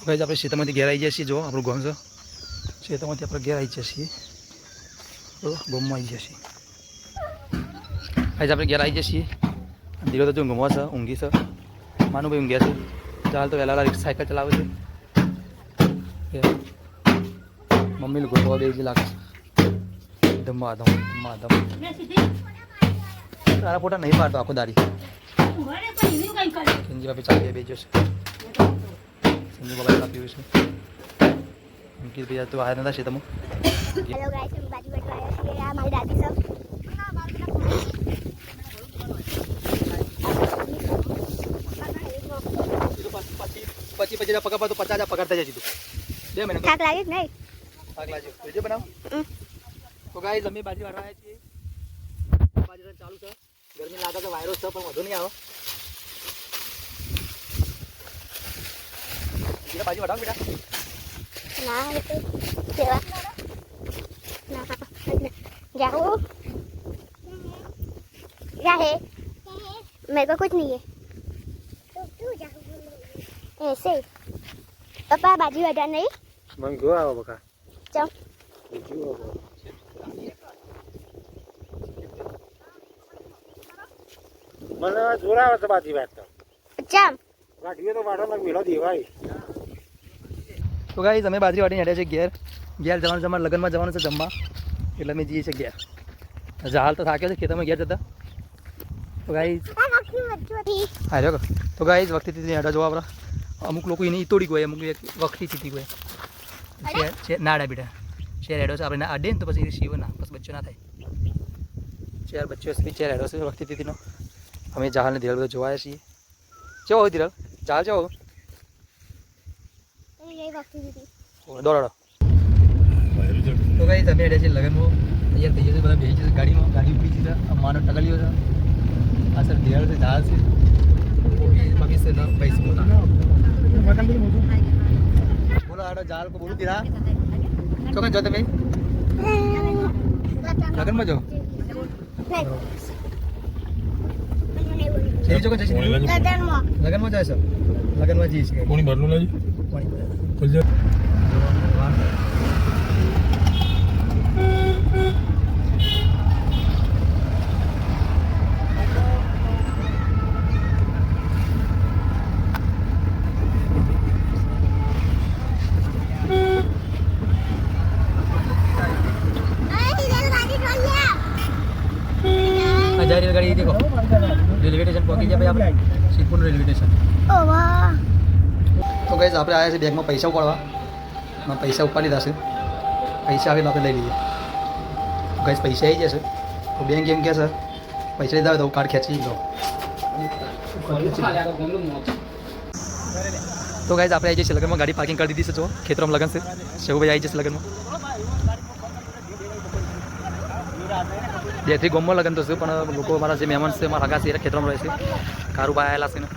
ભાઈ આપણે ખેતરમાંથી ઘેર આવી જઈએ છીએ. જો આપણું ગામ છે, ખેતરમાંથી આપણે ઘેર આવી જઈએ છીએ. તો ગામમાં આવી જઈએ છીએ. ભાઈ આપણે ઘેર આવી જઈએ છીએ. ધીરો તો જો ગમવા છે, ઊંઘી છે. માનું ભાઈ ઊંઘ્યા છે. ચાલ તો વહેલા સાયકલ ચલાવે છે. મમ્મી લોકો તો બે જ લાગે ધમાધમ ધમાધમ. તારા ફોટા નહીં પાડતો આખો દાડી. સંજી બાપી ચાલી બે જશે. સંજી બાબા ચા પીવું છે. અંકિત ભાઈ તો આવ્યા નતા છે તમે. હેલો ગાઈસ, हम बाजी बटवा आए છીએ. આ મારી દાદી सब પછી પકડ તો 50,000 પકડતા જાય સીધું 2 મહિના. થાક લાગે કે નહીં? થાક લાગ્યો. વિડિયો બનાવ. તો ગાઈસ અમે બાજી વાળવા આવ્યા છીએ. બાજી રન ચાલુ છે. ગરમી લાગે છે, વાયરસ છે, પણ વધુ નહીં આવે. બીજા બાજી વડાવ બેટા. ના કેવા ના जाओ क्या है मेरे को कुछ नहीं है तो क्यों जाओ ऐसे पापा बाजी वाला नहीं मन क्यों आओ बका चल મને જોરાવ છે બાજી વાત તો ચમ ગાડીએ તો વાડો લાગ વેલો દેવાય. તો ગાઈસ અમે બાજરી વાટીને હેડ્યા છે ઘેર જવાનું છે. અમારે લગ્નમાં જવાનું છે જમવા, એટલે અમે જઈએ છીએ ઘેર. હાલ તો થાક્યો છે ખેતરમાં ઘેર જતા. તો ગાઈસ હા જો તો ગાઈસ વખતથી હેડા જોવા આપણા અમુક લોકો એને તોડી ગયો, અમુક વખતથી ચીતી ગયો છે. નાડા બેટા શેર હેડો છે આપણે આડે ને તો પછી શિવ ના બસ બચ્ચો ના થાય. ચાર બચ્ચો ચેર હેડો છે વખતથી નો. અમે જહાલને ધીરલ બધો જોવાયા છીએ. કેવો હોય ધીરલ? જહાલ કેવો દોડાડો. તો કઈ તમે હેડે છે લગ્નમાં તૈયાર થઈ જશે. બધા બેસી જશે ગાડીમાં. ગાડી ઉભી છે. અમારો ટકલીઓ છે. આ સર ધીરલ છે, જહાલ છે, બાકી છે પૈસા બોલો. આડો જહાલ કો બોલું ધીરા તો કઈ જો તમે લગ્નમાં જો લગ્નમાં જાય છે. લગ્નમાં જઈએ છીએ. કોની ભરલું લાજી ખુલજો. जा रेलगाड़ी देखो रेलवे स्टेशन पहुंची जाए भाई આપણે સિદ્ધપુર રેલવે સ્ટેશન. ओ वाह તો ગાઈસ આપણે આવ્યા છે બેગમાં પૈસા ઉપાડવા. મેં પૈસા ઉપાડી લીધા છે. પૈસા આવેલા આપણે લઈ લઈએ. ગાઈસ પૈસા આવી જશે તો બેંક એમ કહે છે પૈસા લીધા હોય તો કાર્ડ ખેંચી લો. તો ગાઈસ આપણે આવી જઈએ લગ્નમાં. ગાડી પાર્કિંગ કરી દીધી છે. જો ખેતરમાં લગ્ન છે. શેવુભાઈ આવી જશે લગ્નમાં. 2-3 ગામમાં લગ્ન તો છે, પણ લોકો અમારા જે મહેમાન છે અમારા હગા છે એ ખેતરમાં રહે છે. કારુભાઈ આવેલા છે ને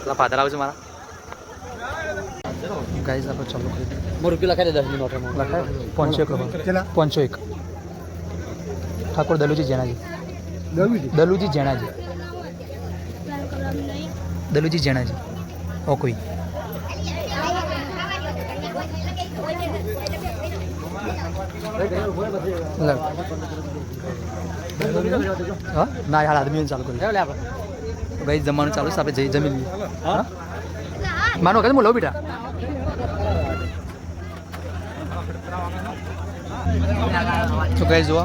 પેલા ફાધર આવે છે મારા. ગાઈસ આપણે ચાલુ કરી દઈએ. રૂપિયા લખાઈ દે 10 ની નોટ લખાય 501 ઠાકોર દલુજી જેણાજી. દલુજી જેણાજી. દલુજી જેણાજી ઓ કોઈ હા ના યાર આદમી ચાલુ કરી ભાઈ. જમવાનું ચાલુ છે. આપણે જમી લઈએ. હા માનો કે હું લો બેટા. તો કઈ જુઓ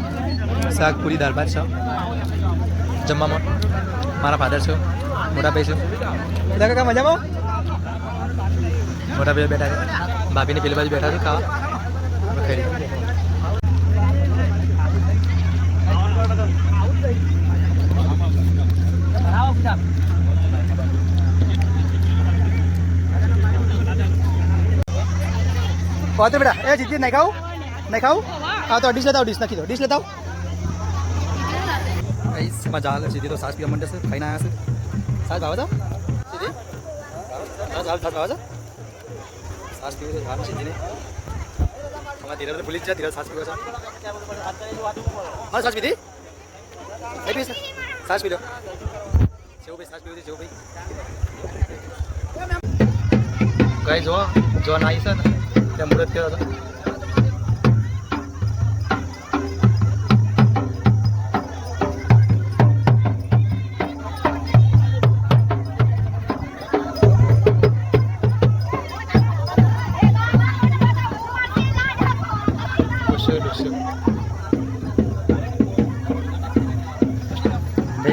શાક પૂરી દાળ ભાત છે જમવામાં. મારા ફાધર છે, મોટા ભાઈ છે. કાકા મજામાં? મોટા ભાઈ બેઠા છે. ભાભીની પેલી બાજુ બેઠા છે ખાવા. તો બેટા એ જીતી નહીં ખાવું હા તો ડીશ લેતા ડીશ નાખી દો. ડીશ લેતા માં જાલ સીધી તો સાસ પીવા માંડે છે. ખાઈને આવ્યા છે. સાસ ભાવે તો સીધી સાસ ભાવે છે. સાસ પીવે છે જાલ સીધી નહીં. અમારા ધીરજ ભૂલી જ જાય. ધીરજ સાસ પીવે છે. હા સાસ પીધી એ પીસ સાસ પી લો જેવું ભાઈ સાસ પીવું છે જેવું ભાઈ ગઈ જો નાઈ છે ને ત્યાં મુહૂર્ત થયો હતો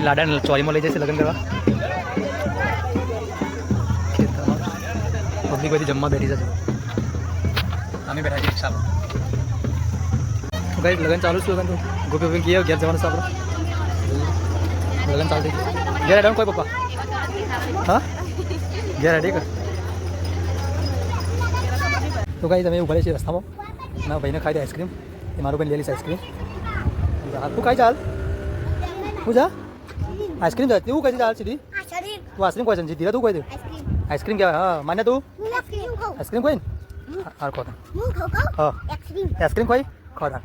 લાડા ચોરીમાં લઈ જશે લગ્ન કરવા પબ્લિક બધી જમવા બેઠી છે અમે બેઠા છીએ રિક્ષામાં ભાઈ લગ્ન ચાલુ છે લગ્ન તો ગોપી ગોપી કહીએ ઘેર જવાનું છે આપણે લગ્ન ચાલુ થઈ ગયું ઘેર હેડવાનું કોઈ પપ્પા હા ઘેર હેડી કર તો કાંઈ તમે ઉભા છે રસ્તામાં ના ભાઈને ખાઈ દે આઈસ્ક્રીમ એ મારું ભાઈ લેલીશ આઈસ્ક્રીમ તું ખાઈ ચાલ હું જા આઈસ્ક્રીમ જાય તું કઈ ચાલ સીધી તું આઈસ્ક્રીમ કોઈ છે ધીરે તું કોઈ દે આઈસ્ક્રીમ કહેવાય હા માન્ય તું આઈસ્ક્રીમ કોઈ ને હા ખોતા હા આઈસ્ક્રીમ કોઈ ખોતા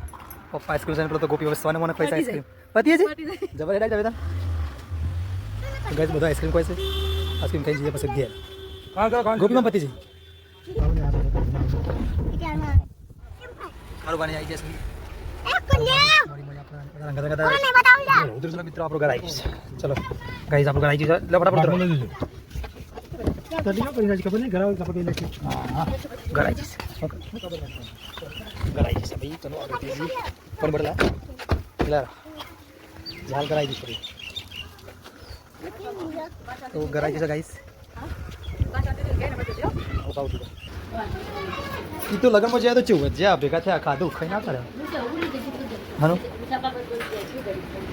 પપ્પા આઈસ્ક્રીમ છે પેલો તો ગોપી વસ્તુને મને ખાઈ આઈસ્ક્રીમ પતીએ છે જબર હેડા જાવે ગઈ બધો આઈસ્ક્રીમ કોઈ છે આઈસ્ક્રીમ ખાઈ જઈએ પછી ઘેર ગોપીમાં પતી જઈ મારું પાણી આવી જશે મિત્રો આપણું ઘર આવી જશે ચલો ગાઈસ આપણું ઘર આવી જશે લે ફટાફટ ખબર નહીં ઘર ઘર આવી જશે ઘર આવી જશે ભાઈ ચલો આગળ તેજી કોણ બદલા લા જાલ કરાવી દીધી તો ઘર આવી જશે ગાઈસ એ તો લગ્નમાં જાય તો ચેવું જ્યાં ભેગા થયા ખાધું ખાઈ ના કરે હાનું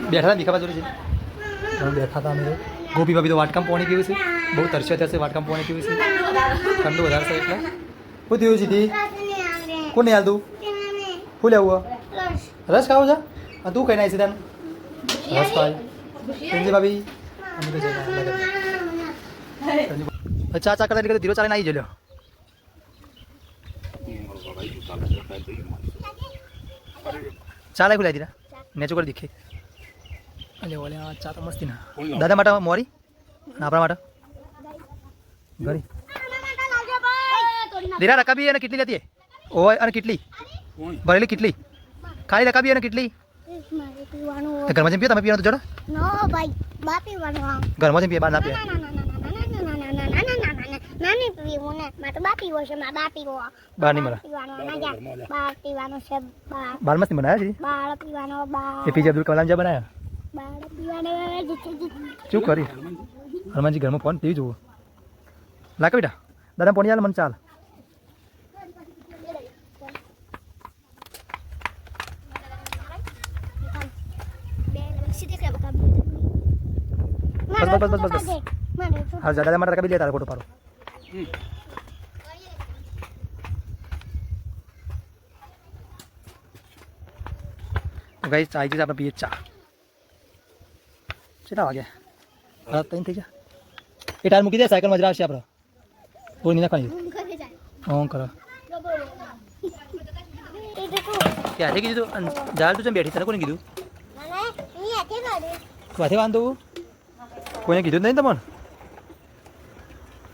બેઠા ભીખા બાજુ છે બેઠા હતા અમે ગોપી ભાભી તો વાટકામ પાણી પીવું છે બહુ તરસ્યો થશે વાટકામ પાણી પીવું છે ઠંડુ વધારે છે એટલે શું થયું સીધી કોણ નહીં હાલતું શું લેવું રસ ખાવો છે અને તું કઈ નાખી છે રસ ખાય સંજય ભાભી અમે તો ચા ચા કરતા ધીરો ચાલે નાઈ જલ્યો ચાલે ખુલાઈ દીધા નેચો કરી દીખે અલે ઓલે ચા તો મસ્તી ના દાદા માટે મોરી ના આપણા માટે ઘરી દીરા રકાબી અને કેટલી લેતી ઓય અને કેટલી ભરેલી કેટલી ખાલી રકાબી અને કેટલી ઘરમાં જેમ પીએ તમે પીવાનું તો જોડો ઘરમાં જેમ પીએ બહાર ના પીએ બહાર નહીં મળે બાર મસ્તી બનાવ્યા છે એપીજે અબ્દુલ કલામ જ્યાં બનાવ્યા શું કરી હનુમાનજી ઘરમાં ફોન ટીવી જોવું લાગે બેટા દાદા પોણી ચાલ મને ચાલ બસ હા દાદા માટે રકાબી લે તારે ફોટો પાડો ગાઈસ ચા આવી આપણે પીએ ચા કેટલા વાગ્યા હા ત્રણ થઈ ગયા એ ટાઈમ મૂકી દે સાયકલ મજા આવશે આપણે કોઈ નહીં નાખવાની હું કરો ક્યાંથી કીધું તું જાલ તું બેઠી તને કોને કીધું ક્યાંથી વાંધો કોઈને કીધું નહીં તમને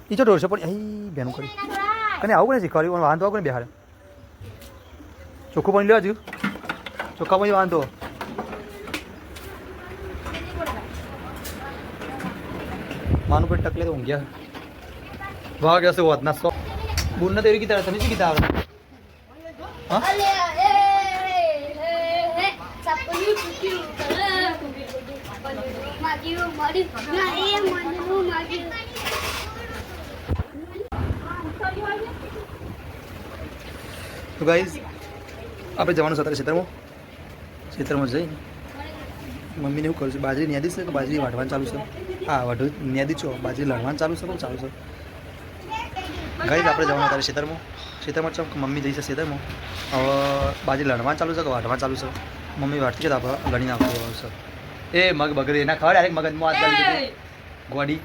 એ જો દોઢસો પણ અહીં બેનું કરી કને આવું કોને શીખવાડ્યું વાંધો આવું કોને બેહાડે ચોખ્ખું પાણી લેવા જ્યું ચોખ્ખા પાણી વાંધો માનું કોઈ ટકલે તો ઊંઘ્યા વાહ ગયા શું વાત ના સો બુન તો એવી કીધા તમે શું કીધા આવે હા તો ગાઈઝ આપણે જવાનું છે અત્યારે ખેતરમાં જઈને મમ્મીને એવું કરું છું બાજરી ન્યાદી છે કે બાજરી વાઢવાનું ચાલુ છે હા વાઢું ન્યાદી છો બાજરી લડવાનું ચાલુ છે પણ ચાલુ છે ગાઈઝ આપણે જવાનું અત્યારે ખેતરમાં છો મમ્મી જઈ છે ખેતરમાં હવે બાજરી લડવાનું ચાલુ છે કે વાઢવાનું ચાલુ છે મમ્મી વાઢતી છે તો આપણે લડીને આપવું છે એ મગ બગડે એના ખબર ડાયરેક્ટ મગજમાં હાથ ગાલી દીધી ગોડી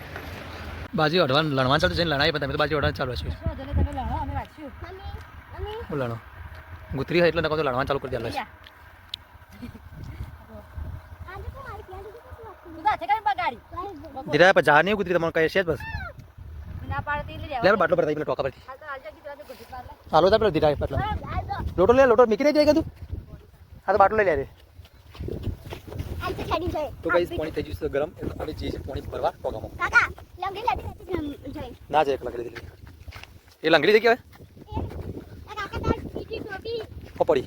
બાજરી વાઢવાનું લડવાનું ચાલુ છે લડાઈ પણ તમે તો બાજરી વાઢવાનું ચાલુ છે લડો ગુતરી હોય એટલે નકો તો લડવાનું ચાલુ કરી દેલા છે ધીરા પર જા નહીં કુતરી તમારે કહે છે જ બસ લે બાટલો ભરતા પેલા ટોકા પરથી હાલો તા પેલો ધીરા બાટલો લોટો લે લોટો મીકી નહીં જાય તું હા તો બાટલો લઈ લે રે તો ગાઈસ પાણી થઈ ગયું છે ગરમ એટલે અમે જઈએ છીએ પાણી ભરવા ટોકામાં ના જાય એક લંગડી દીધી એ લંગડી છે કેવાય પડી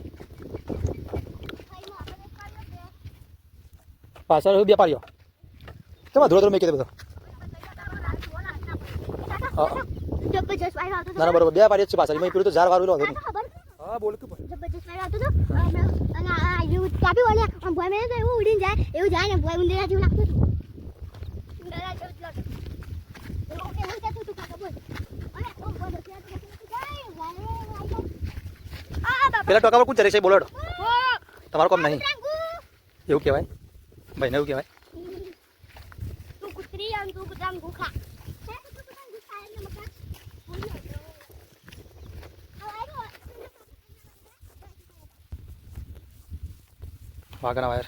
પાછળ બે પાડ્યો તમે ધોળો ધોળો મેં કીધું બધો ના ના બરોબર બે પાડ્યો છે પાછળ મેં પીડું તો ઝાર વાળું હતો હા બોલ કે પેલા ટોકા પર કોણ ચરે છે બોલો તમારું કામ નહીં એવું કહેવાય ભાઈ ને એવું કહેવાય વાગના વાયર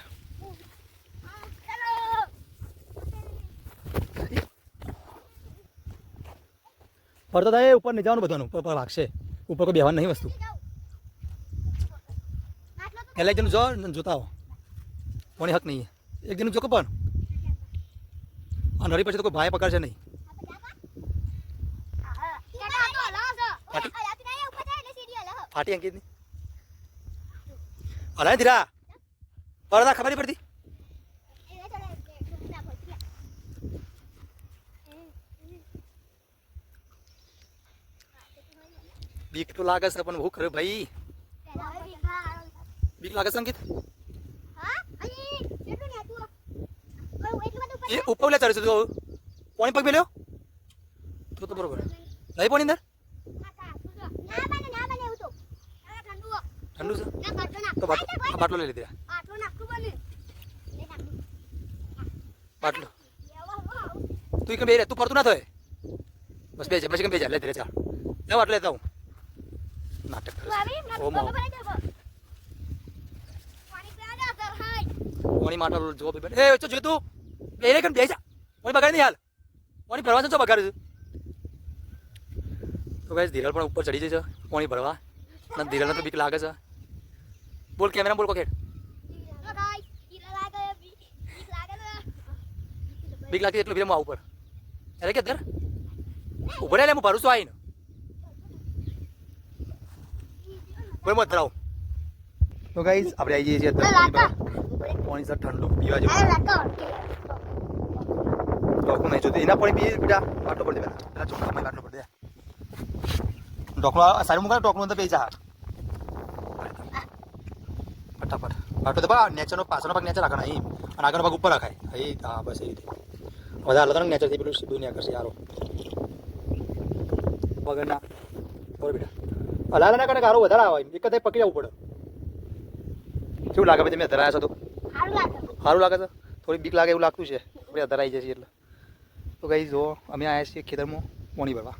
ફરતો થાય ઉપર નહીં જવાનું બધાનું ઉપર વાગશે ઉપર કોઈ બેવાનું નહીં વસ્તુ એટલે એક જણ જો જોતા આવો કોની હક નહીં એક જણ જોકો પણ અને હરી પછી તો કોઈ ભાઈ પકડશે નહીં ફાટી અંકિત ની હલાય ધીરા પડતા ખબર નહીં પડતી બીક તો લાગે છે પણ ભૂખ રે ભાઈ બીક લાગે છે અંકિત એ ઉપર લે ચડે છે તું પાણી પગ મેલ્યો તો બરોબર લઈ પાણી અંદર ઠંડુ છે તો બાટલો લઈ લીધી બાટલો તું કેમ બે રે તું ફરતું ના થાય બસ બે પછી કેમ બે જા લે ધીરે ચાલ લે બાટલો લેતા હું નાટક કરે પાણી માટો જો બે એ તો જો તું બે રે કેમ બે જા પાણી બગાડ નહીં હાલ પાણી ભરવા છે તો બગાડ છે તો ગાઈસ ધીરલ પણ ઉપર ચડી જાય છે પાણી ભરવા ના ધીરલને તો બીક લાગે છે બોલ કેમેરા બોલ કોકેટ બીક લાગતી એટલું ભીમ ઉપર અરે કે દર ઉપર એટલે હું ભરું છું આવીને કોઈ મત ધરાવ તો ગાઈસ આપણે આવી જઈએ છીએ પાણી સર ઠંડુ પીવા જેવું ડોકું નહીં જોતું એના પાણી પીએ બેટા બાટલો પડી દે પેલા ચોખ્ખા બાટલો પડી દે ડોકલો સારું મૂકા ટોકનું અંદર પી જા ફટાફટ બાટલો તો બા નેચરનો પાછળનો ભાગ નેચર રાખવાનો અહીં અને આગળનો ભાગ ઉપર રાખાય અહીં હા બસ એ રીતે વધારે હલતો નેચરથી પેલું સીધું નહીં કરશે યારો વગરના બોલ બેટા હલાલ ના કરે કારો વધારે આવે એક જ પકડી આવવું પડે કેવું લાગે ભાઈ તમે ધરાયા છો તો સારું લાગે છે થોડી બીક લાગે એવું લાગતું છે આપણે ધરાઈ જશે એટલે તો ગાઈસ જો અમે આવ્યા છીએ ખેતરમાં પાણી ભરવા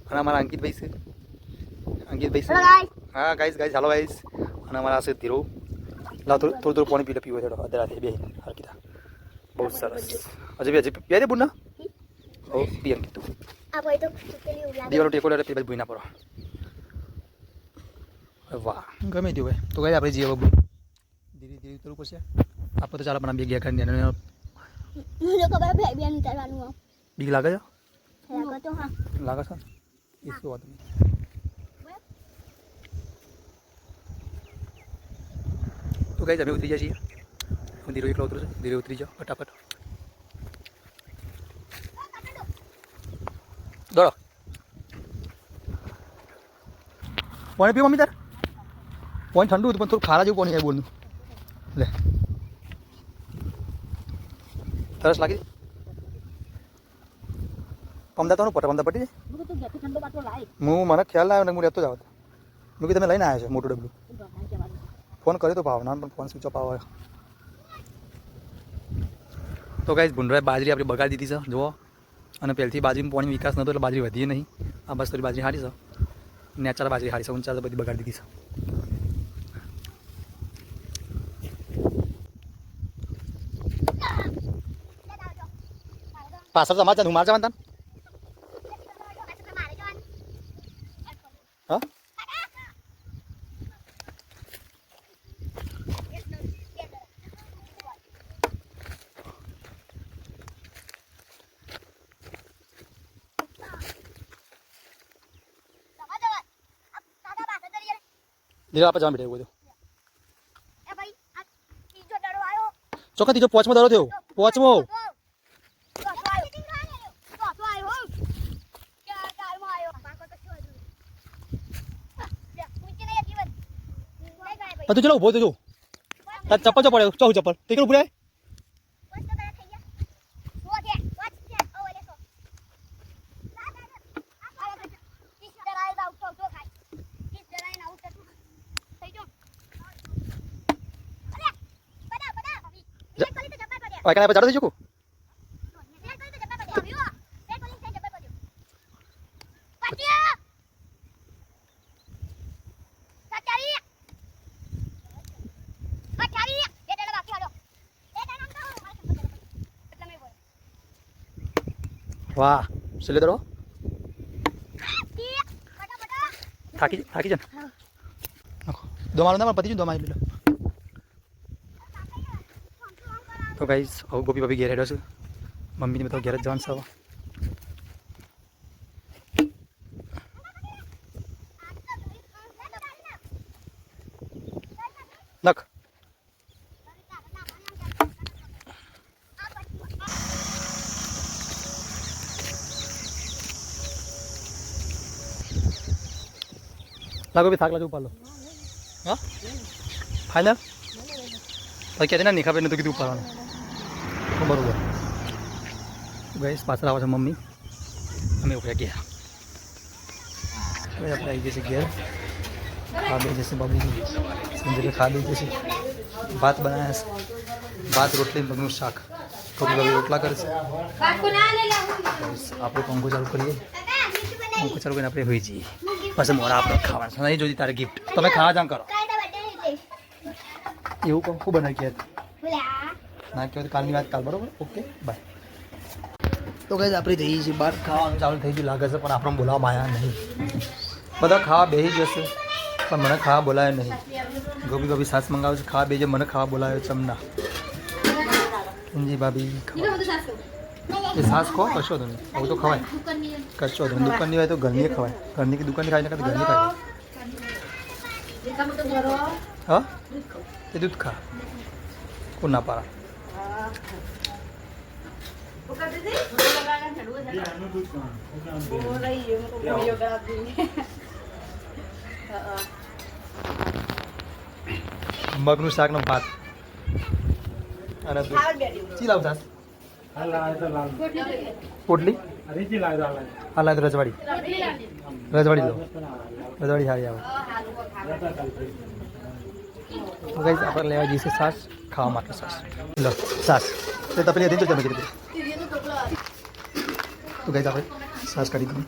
અને અમારા અંકિતભાઈ છે અંકિતભાઈ છે હા ગાઈસ હાલો ગાઈસ અને અમારા છે ધીરો લાવ થોડું પાણી પીલે પીવો થોડો અધરાથી બે હરકીતા બહુ સરસ હજી બે દે બુના ઓ બી અંકિત દીવાનો ટેકો લે પેલી બાજુ ભૂઈ ના પડો વાહ ગમે તેવું ભાઈ તો ગાઈસ આપણે જઈએ બબુ ધીરે ધીરે ઉતરવું પડશે આપણે તો ચાલો પણ બે ગયા કરીને બીક લાગે છે લાગે છે એ શું વાત નહીં તો ગાઈસ અમે ઉતરી જાય છીએ હું ધીરે એકલો ઉતરું છું ધીરે ઉતરી જાઓ ફટાફટ દોડો પાણી પીવો મમ્મી તાર પાણી ઠંડુ હતું પણ થોડું ખારા જેવું પાણી બોલનું લે તરસ લાગી પમદા તો પટે પમદા પટી જાય હું મને ખ્યાલ આવ્યો ને હું રહેતો જ આવતો મેં તમે લઈને આવ્યા છો મોટું ડબલું ફોન કર્યો તો ભાવના પણ ફોન સ્વિચ ઓફ આવે તો ગાઈસ ભૂંડરાએ બાજરી આપણી બગાડી દીધી છે જુઓ અને પહેલથી બાજરીમાં પાણી વિકાસ નહોતો એટલે બાજરી વધી નહીં આ બસ થોડી બાજરી હારી છે નેચર બાજરી હારી છે ઊંચા બધી બગાડી દીધી છે પાછળ તમારે હું માર જવાનું હા ધીરે આપણે જવા બેઠે એવું બધું ચોખ્ખા ત્રીજો પોચમો દરો થયો પોચમો તું ચલો ઉભો થયો તાર ચપ્પલ ચો પડ્યો ચો ચપ્પલ તે કેવું ભૂલાય કાંઈ ચાલુ થઈ શકું વાહ છેલ્લે દડો થાકી જાય દો મારો ના પતિ દો મારી લો તો ગાઈસ હવે ગોપી ભાભી ઘેર હેડ્યો છે મમ્મીને બધા ઘેર જ જવાનું છે હવે નખ લાગો બી થાક લાગુ પાલો હા ફાઇનલ ભાઈ કહેતી ના નિખાબેન તો કીધું ઉપાડવાનું બરોબર ગઈશ પાછળ આવે છે મમ્મી અમે ઉપડ્યા ગયા હવે આપણે આવી જશે ઘેર ખા બે જશે બાબુ સંજય ખા બે જશે ભાત બનાવ્યા છે ભાત રોટલી મગનું શાક થોડી બાબી રોટલા કરે છે આપણે પંખો ચાલુ કરીએ પંખો ચાલુ કરીને આપણે હોઈ જઈએ પછી મોડા આપણે ખાવાનું નહીં જોતી તારે ગિફ્ટ તમે ખાવા જામ કરો એવું પંખો બનાવી ગયા ના કહેવાય તો કાલની વાત કાલ બરોબર ઓકે બાય તો કઈ આપણે જઈએ છીએ બહાર ખાવાનું ચાલુ થઈ ગયું લાગે છે પણ આપણને બોલાવવામાં આવ્યા નહીં બધા ખાવા બેસી જશે પણ મને ખાવા બોલાવે નહીં ગોપી ભાભી સાસ મંગાવે છે ખાવા બેજે મને ખાવા બોલાવે છે ચમના જી ભાભી એ સાસ ખો કશો હતો નહીં આવું તો ખવાય કશો હતો દુકાનની હોય તો ઘરની ખવાય ઘરની દુકાનની ખાય ને ઘરની ખાય હા એ દૂધ ખા કોણ ના પારા મગનું શાકનો ભાત અને ચી લાવ સાસ પોટલી હા લાવ રજવાડી રજવાડી લો રજવાડી સારી આવે તો ગાઈસ આપણે લેવા જઈશું સાસ ખાવા માટે સાસ લો સાસ તો તપેલી હતી તો તમે કીધું તો ગાઈસ આપણે સાસ કાઢી દઉં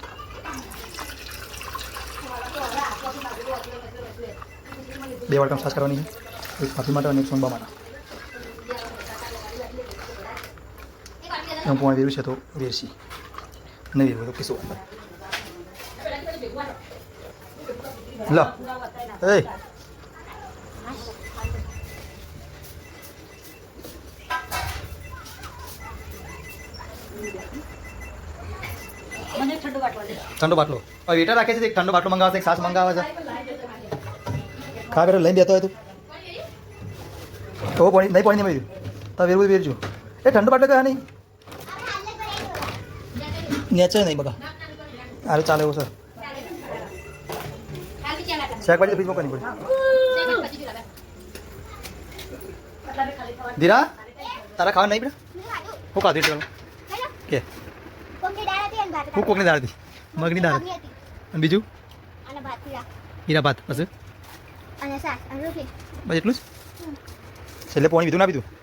બે વાટકામ સાસ કરવાની એક માફી માટે અને એક સોનબા માટે હું પોણે વેરું છે તો વેરસી નહીં વેરું તો કીશું લો એ ઠંડો બાટલો હવે વેટર રાખે છે એક ઠંડો બાટલો મંગાવે છે એક સાસ મંગાવે છે ખા કરે લઈને દેતો હોય તું તો પાણી નહીં પાણી નહીં મળ્યું તો વેરવું વેરજો એ ઠંડો બાટલો કહે નહીં નેચર નહીં બગા સારું ચાલે એવું સર શાકભાજી ફ્રીજમાં કરવી પડે ધીરા તારા ખાવા નહીં પડે હું ખાધી છે કે હું કોકની દાળ હતી મગની દાળ હતી અને બીજું હીરા ભાત બસ બસ એટલું જ છેલ્લે પાણી બીજું ના પીધું